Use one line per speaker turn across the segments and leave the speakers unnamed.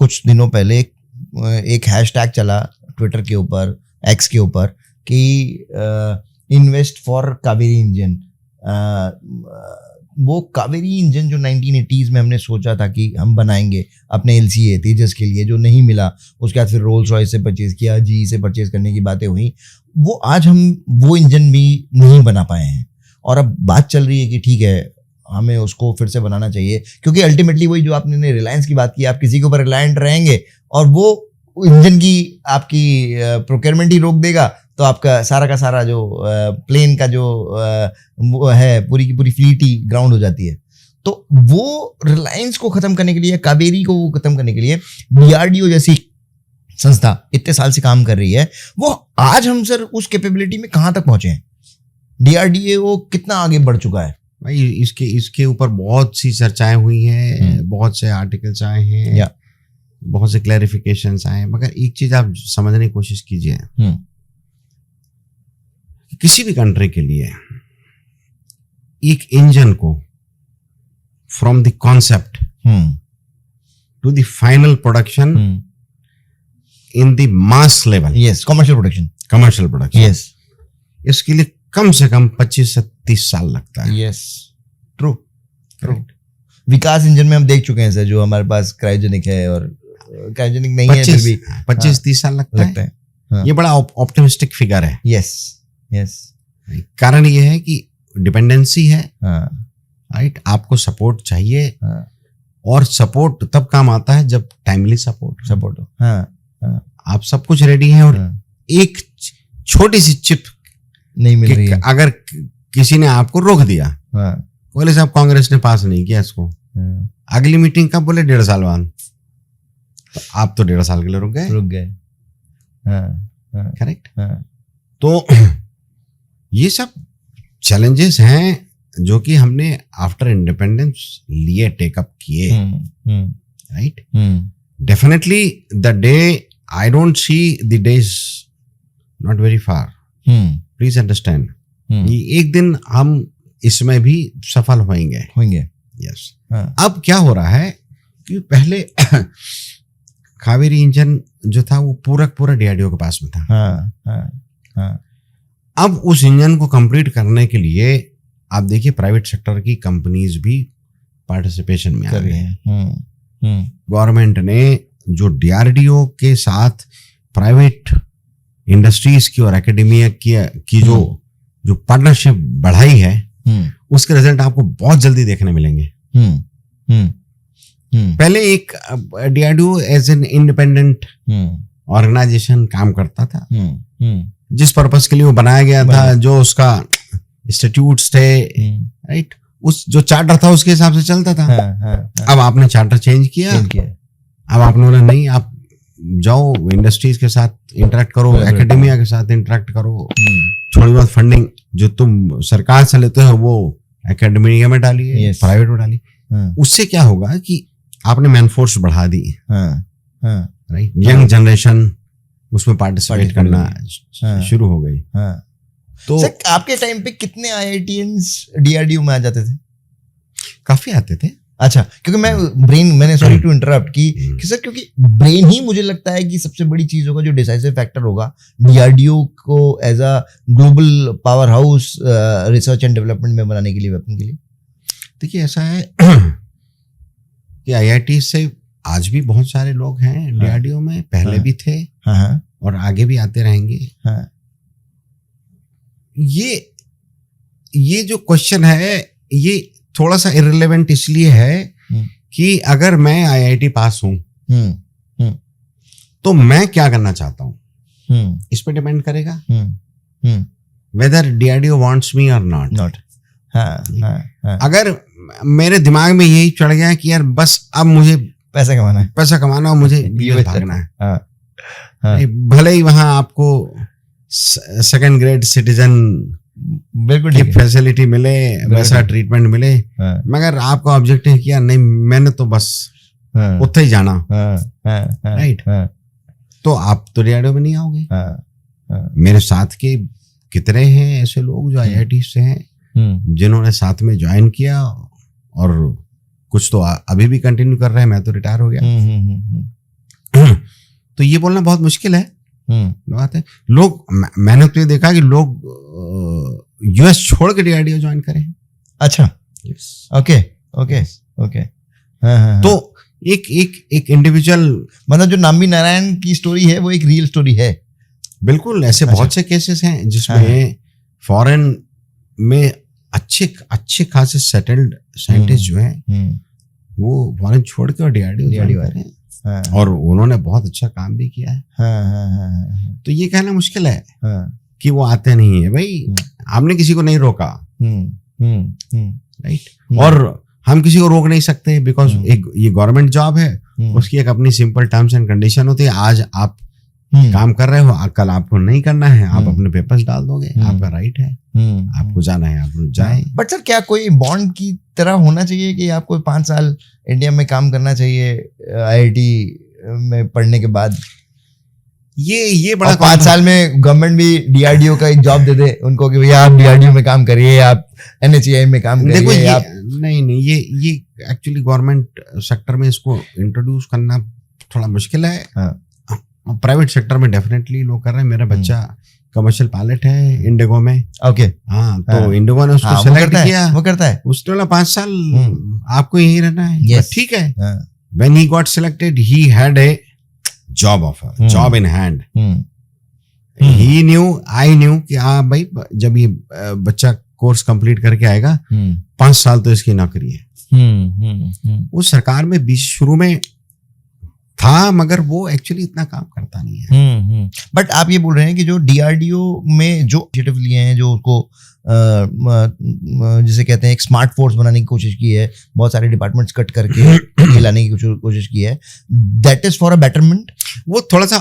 कुछ दिनों पहले एक हैशटैग चला ट्विटर के ऊपर, एक्स के ऊपर, कि इन्वेस्ट फॉर कावेरी इंजन। वो कावेरी इंजन जो 1980s में हमने सोचा था कि हम बनाएंगे अपने LCA तेजस के लिए, जो नहीं मिला, उसके बाद फिर रोल्स रॉयस से परचेज किया, GE से परचेज करने की बातें हुई, वो आज हम वो इंजन भी नहीं बना पाए हैं। और अब बात चल रही है कि ठीक है, हमें उसको फिर से बनाना चाहिए, क्योंकि अल्टीमेटली वही जो आपने रिलायंस की बात की, आप किसी के ऊपर रिलायंट रहेंगे और वो इंजन की आपकी प्रोक्योरमेंट ही रोक देगा, तो आपका सारा का सारा जो प्लेन का जो वो है, पूरी की पूरी फ्लीट ही ग्राउंड हो जाती है। तो वो रिलायंस को खत्म करने के लिए, कावेरी को खत्म करने के लिए DRDO जैसी संस्था इतने साल से काम कर रही है। वो आज हम सर उस कैपेबिलिटी में कहाँ तक पहुंचे हैं? DRDO कितना आगे बढ़ चुका है
भाई? इसके ऊपर बहुत सी चर्चाएं हुई हैं, बहुत से आर्टिकल्स आए हैं, बहुत से क्लैरिफिकेशंस आए हैं, मगर एक चीज आप समझने की कोशिश कीजिए, किसी भी कंट्री के लिए एक इंजन को from the concept to the final production in the mass level,
yes, commercial production, yes,
इसके लिए कम से कम 25 से 30 साल लगता है।
Yes, true. विकास इंजन में हम देख चुके हैं सर, जो हमारे पास क्रायोजेनिक है और क्रायोजेनिक नहीं है, फिर भी
25-30 साल लगता है। हाँ। ये बड़ा ऑप्टिमिस्टिक फिगर है।
यस।
कारण ये है कि डिपेंडेंसी है, राइट? आपको सपोर्ट चाहिए, और सपोर्ट तब काम आता है जब टाइमली सपोर्ट हो। आप सब कुछ रेडी हैं और एक छोटी सी चिप
नहीं मिल रही है,
अगर किसी ने आपको रोक दिया, बोले साहब कांग्रेस ने पास नहीं किया इसको, अगली मीटिंग कब? बोले 1.5 साल बाद। तो आप तो 1.5 साल के लिए रुक गए। करेक्ट। तो ये सब चैलेंजेस हैं जो कि हमने आफ्टर इंडिपेंडेंस लिए टेकअप किए, right? Definitely the day, I don't see the days not very far, please understand. एक दिन हम इसमें भी सफल होंगे। यस। अब क्या हो रहा है कि पहले कावेरी इंजन जो था वो पूरा DRDO के पास में था। अब उस इंजन को कंप्लीट करने के लिए आप देखिए प्राइवेट सेक्टर की कंपनीज भी पार्टिसिपेशन में आ रही हैं। गवर्नमेंट ने जो DRDO के साथ प्राइवेट इंडस्ट्रीज की और एकेडमिया की जो पार्टनरशिप बढ़ाई है, उसके रिजल्ट आपको बहुत जल्दी देखने मिलेंगे। पहले एक DRDO as an independent organisation काम करता था, जिस पर्पस के लिए वो बनाया गया था, जो उसका इंस्टीट्यूट्स थे, राइट, उस जो चार्टर था उसके हिसाब से चलता था। अब आपने चार्टर चेंज किया, अब आपने बोला नहीं, आप जाओ इंडस्ट्रीज के साथ इंटरेक्ट करो, एकेडमिया के साथ इंटरेक्ट करो, थोड़ी बहुत फंडिंग जो तुम सरकार से लेते हो वो एकेडमिया में डालिए, प्राइवेट में डालिए। उससे क्या होगा कि आपने मैन फोर्स बढ़ा दी, राइट? यंग जनरेशन उसमें पार्टिसिपेट करना शुरू हो गई।
तो सर, आपके टाइम पे कितने IITians DRDO में आ जाते थे?
काफी आते थे।
अच्छा, क्योंकि मैंने सॉरी टू इंटरप्ट कि सर, क्योंकि ब्रेन ही मुझे लगता है कि सबसे बड़ी चीज होगा, जो डिसाइसिव फैक्टर होगा DRDO को as a global power house research and development में बनाने के लिए, वेपन के लिए।
देखिए ऐसा है कि IIT से आज भी बहुत सारे लोग हैं DRDO में, पहले भी थे और आगे भी आते रहेंगे। ये जो क्वेश्चन है ये थोड़ा सा इररिलेवेंट इसलिए है कि अगर मैं IIT पास हूं तो मैं क्या करना चाहता हूं, इस पे डिपेंड करेगा वेदर DRDO वांट्स मी और नॉट। अगर मेरे दिमाग में यही चढ़ गया कि यार बस अब मुझे पैसा कमाना और मुझे विदेश भागना है, भले ही वहां आपको सेकंड ग्रेड सिटीजन बिल्कुल फैसिलिटी मिले, वैसा ट्रीटमेंट मिले, मगर आपका ऑब्जेक्टिव किया नहीं, मैंने तो बस उत्थे ही जाना, राइट? तो आप तो DRDO में नहीं आओगे। मेरे साथ के कितने हैं ऐसे लोग जो IIT से हैं, जिन्होंने साथ में ज्वाइन किया और कुछ तो अभी भी कंटिन्यू कर रहे हैं। मैं तो रिटायर हो गया, तो ये बोलना बहुत मुश्किल है। लोग आते हैं, मैंने तो ये देखा कि लोग यूएस छोड़ के डीआरडीओ ज्वाइन करें।
अच्छा, ओके ओके ओके। हाँ।
तो एक इंडिविजुअल,
मतलब जो नाम्बी नारायण की स्टोरी है वो एक रियल स्टोरी है।
बिल्कुल, ऐसे बहुत से केसेस हैं जिसमें फॉरेन में अच्छे खासे सेटल्ड साइंटिस्ट जो हैं वो फॉरेन छोड़ के और डीआरडीओ ज्वाइन कर रहे हैं। और उन्होंने बहुत अच्छा काम भी किया है। तो ये कहना मुश्किल है कि वो आते नहीं है। भाई हमने किसी को नहीं रोका, राइट, और हम किसी को रोक नहीं सकते, बिकॉज एक ये गवर्नमेंट जॉब है, उसकी एक अपनी सिंपल टर्म्स एंड कंडीशन होती है। आज आप काम कर रहे हो, कल आपको नहीं करना है, आप अपने पेपर्स डाल दोगे, आपका राइट है, आपको जाना है आप जाए।
बट सर क्या कोई बॉन्ड की तरह होना चाहिए कि आपको 5 साल इंडिया में काम करना चाहिए आईआईटी में पढ़ने के बाद?
ये बड़ा
5 साल में गवर्नमेंट भी डीआरडीओ का एक जॉब दे दे उनको कि भैया आप डीआरडीओ में काम करिए, आप एनएचएआई में काम करिए।
देखो आप नहीं ये एक्चुअली गवर्नमेंट सेक्टर में इसको इंट्रोड्यूस करना थोड़ा मुश्किल है। प्राइवेट सेक्टर में डेफिनेटली लोग कर रहे हैं। मेरा बच्चा कमर्शियल पायलट है इंडिगो में।
ओके,
हाँ, तो इंडिगो ने उसको सेलेक्ट किया,
वो करता है।
उसने बोला 5 साल आपको यहीं रहना है।
Yes.
ठीक है। When he got selected, he had a job offer, job in hand. He knew, I knew कि हाँ भाई जब ये बच्चा कोर्स कंप्लीट करके आएगा 5 साल तो इसकी नौकरी है। उस सरकार में बीच शुरू में था, मगर वो एक्चुअली इतना काम करता नहीं है।
बट आप ये बोल रहे हैं कि जो डीआरडीओ में जो इनिशिएटिव लिए हैं, जो उसको जिसे कहते हैं एक स्मार्ट फोर्स बनाने की कोशिश की है, बहुत सारे डिपार्टमेंट्स कट करके लाने की कोशिश की है, that is for a betterment.
वो थोड़ा सा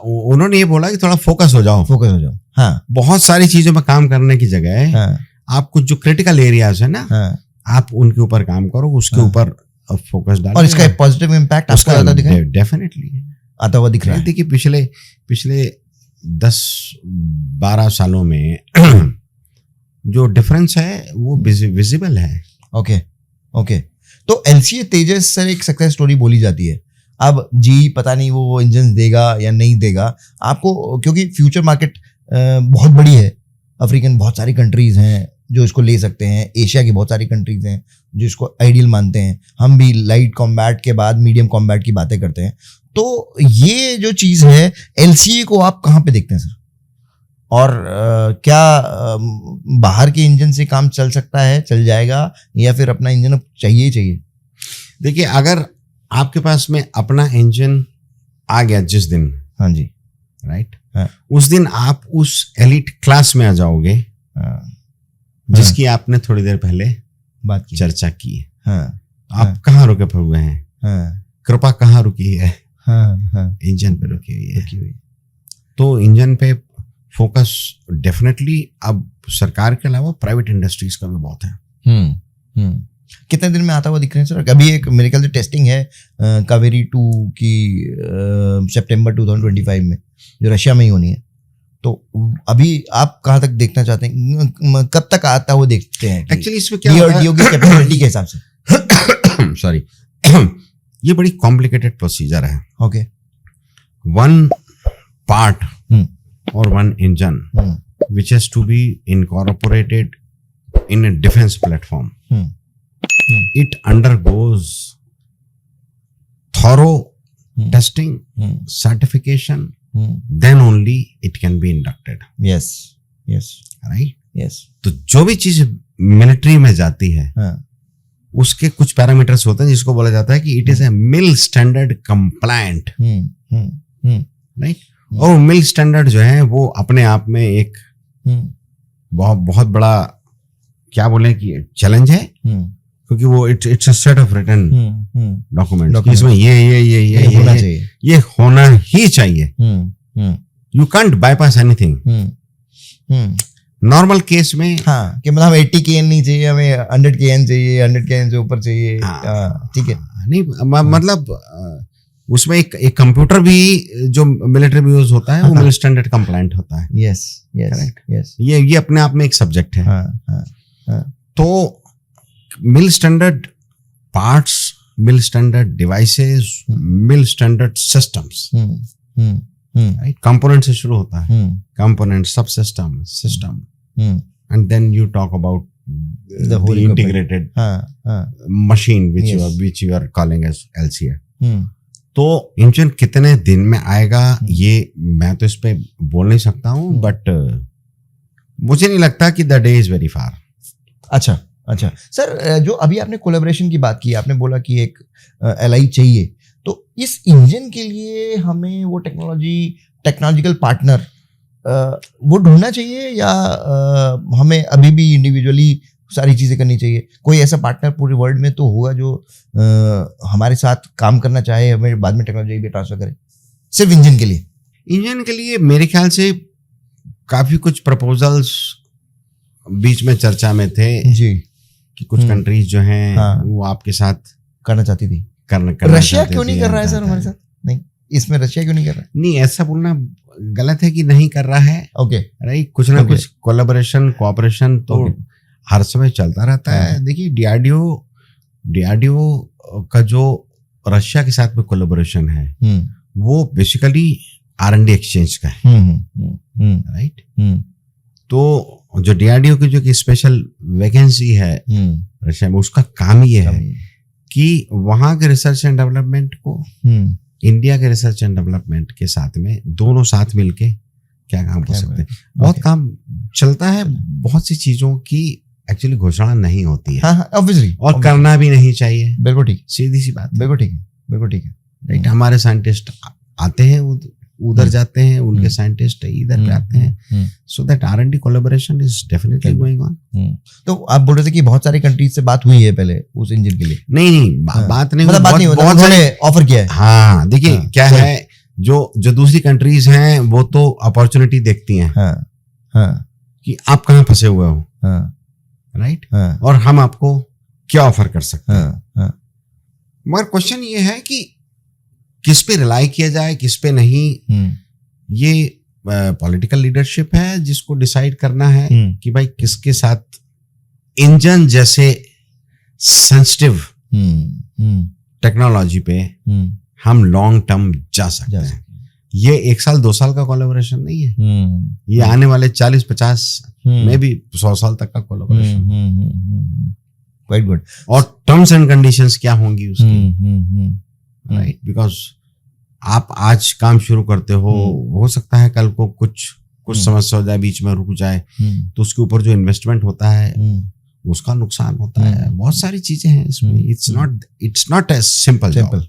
उन्होंने ये बोला कि थोड़ा फोकस हो जाओ। हाँ, बहुत सारी चीजों में काम करने की जगह है आप कुछ जो क्रिटिकल एरियाज है ना, आप उनके ऊपर काम करो, उसके ऊपर फोकस डालो,
और इसका पॉजिटिव इम्पैक्ट आपको आता दिख रहा है?
डेफिनेटली
आता हुआ दिख रहा है।
देखिए पिछले 10-12 सालों में जो डिफरेंस है वो विजिबल है।
ओके। तो एलसीए तेजस सर एक सक्सेस स्टोरी बोली जाती है। अब जी पता नहीं वो इंजन देगा या नहीं देगा आपको, क्योंकि फ्यूचर मार्केट बहुत बड़ी है। अफ्रीकन बहुत सारी कंट्रीज हैं जो इसको ले सकते हैं, एशिया की बहुत सारी कंट्रीज हैं जो इसको आइडियल मानते हैं। हम भी लाइट कॉम्बैट के बाद मीडियम कॉम्बैट की बातें करते हैं। तो ये जो चीज़ है एलसीए को आप कहाँ पे देखते हैं सर? और क्या बाहर के इंजन से काम चल सकता है, चल जाएगा, या फिर अपना इंजन चाहिए?
देखिए, अगर आपके पास में अपना इंजन आ गया जिस दिन,
हाँ जी,
राइट, उस दिन आप उस एलिट क्लास में आ जाओगे जिसकी आपने थोड़ी देर पहले
बात की,
चर्चा की। आप कहाँ रुके हुए हैं? कृपा कहाँ रुकी है? इंजन पे रुकी हुई है। तो इंजन पे फोकस डेफिनेटली अब सरकार के अलावा प्राइवेट इंडस्ट्रीज का भी बहुत है।
कितने दिन में आता हुआ दिख रहे हैं सर? अभी एक मेरे ख्याल से टेस्टिंग है कावेरी 2 की सितंबर 2025 में, जो रशिया में ही होनी है। तो अभी आप कहाँ तक देखना चाहते हैं, कब तक आता हुआ देखते हैं?
एक्चुअली इसमें क्या है
डीआरडीओ की कैपेसिटी के हिसाब से
सॉरी ये बड़ी कॉम्प्लिकेटेड प्रोसीजर है।
Okay,
1 part or 1 engine which has to be incorporated in a defense platform. It undergoes thorough testing, certification, then only it can be inducted.
Yes.
Right?
Yes.
तो जो भी चीज मिलिट्री में जाती है उसके कुछ पैरामीटर्स होते हैं जिसको बोला जाता है कि it is a mill standard compliant, right. और मिल स्टैंडर्ड जो है वो अपने आप में एक बहुत बड़ा क्या बोले कि चैलेंज है, क्योंकि वो it's a set of written document, इसमें ये होना ही चाहिए। You can't bypass anything. Normal case में
हाँ, कि मतलब 80 kN नहीं चाहिए, हमें 100 kN चाहिए, 100 kN से ऊपर चाहिए, ठीक है।
नहीं मतलब उसमें एक कंप्यूटर भी जो मिलिट्री में यूज होता है वो मिल स्टैंडर्ड कंप्लायंट होता है।
यस।
ये अपने आप में एक सब्जेक्ट है। तो मिल स्टैंडर्ड पार्ट्स, मिल स्टैंडर्ड डिवाइसेस, मिल स्टैंडर्ड सिस्टम्स, राइट, कंपोनेंट से शुरू होता है, कंपोनेंट, सब system, and then you talk about the integrated machine which you are calling as LCA. तो इंजन कितने दिन में आएगा ये मैं तो इस पे बोल नहीं सकता हूँ, बट मुझे नहीं लगता कि the day is very far.
अच्छा सर, जो अभी आपने कोलैबोरेशन की बात की, आपने बोला कि एक एलआई चाहिए, तो इस इंजन के लिए हमें वो टेक्नोलॉजिकल पार्टनर वो ढूंढना चाहिए या हमें अभी भी इंडिविजुअली सारी चीज़ें करनी चाहिए? कोई ऐसा पार्टनर पूरे वर्ल्ड में तो होगा जो हमारे साथ काम करना चाहे, हमें बाद में टेक्नोलॉजी भी ट्रांसफर करे, सिर्फ इंजन के लिए?
इंजन के लिए मेरे ख्याल से काफ़ी कुछ प्रपोजल्स बीच में चर्चा में थे
जी,
कि कुछ कंट्रीज जो हैं वो आपके साथ
करना चाहती थी. रशिया क्यों नहीं कर रहा है सर हमारे साथ? नहीं, इसमें रशिया क्यों नहीं कर रहा है?
नहीं, ऐसा बोलना गलत है कि नहीं कर रहा है.
ओके,
राइट, कुछ ना कुछ कोलैबोरेशन, कोऑपरेशन तो हर समय चलता रहता है. देखिए डीआरडीओ का जो रशिया के साथ में कोलैबोरेशन है वो बेसिकली R&D एक्सचेंज का है. राइट, तो जो डीआरडीओ की जो स्पेशल वैकेंसी है रशिया में, उसका काम ये है कि वहां के रिसर्च एंड डेवलपमेंट को इंडिया के रिसर्च एंड डेवलपमेंट के साथ में दोनों साथ मिलके क्या काम कर सकते हैं. बहुत काम चलता है, बहुत सी चीजों की एक्चुअली घोषणा नहीं होती है,
ऑब्वियसली,
और करना भी नहीं चाहिए.
बिल्कुल ठीक,
सीधी सी बात.
बिल्कुल ठीक है.
राइट, हमारे साइंटिस्ट आते हैं उधर जाते हैं, उनके साइंटिस्ट इधर जाते हैं, so that R&D collaboration is definitely going on.
तो आप बोल रहे थे कि बहुत सारे कंट्रीज से बात हुई है पहले उस इंजन के लिए?
नहीं, बात नहीं,
बहुत सारे ऑफर किया है.
हाँ, देखिए क्या है, जो दूसरी कंट्रीज हैं वो तो अपॉर्चुनिटी देखती हैं कि आप कहाँ फंसे हुए हो, राइट, और हम आपको क्या ऑफर कर सकते हैं. मगर क्वेश्चन ये है कि किस पे रिलाई किया जाए, किस पे नहीं. ये पॉलिटिकल लीडरशिप है जिसको डिसाइड करना है कि भाई किसके साथ इंजन जैसे सेंसिटिव टेक्नोलॉजी पे हम लॉन्ग टर्म जा सकते हैं. ये 1 साल 2 साल का कोलैबोरेशन नहीं है, ये आने वाले 40-50 में भी 100 साल तक का कोलैबोरेशन.
Quite good.
और टर्म्स एंड कंडीशंस क्या होंगी उसकी, राइट, बिकॉज आप आज काम शुरू करते हो सकता है कल को कुछ समस्या हो जाए, बीच में रुक जाए, तो उसके ऊपर जो इन्वेस्टमेंट होता है उसका नुकसान होता है. बहुत सारी चीजें हैं इसमें. It's not as simple.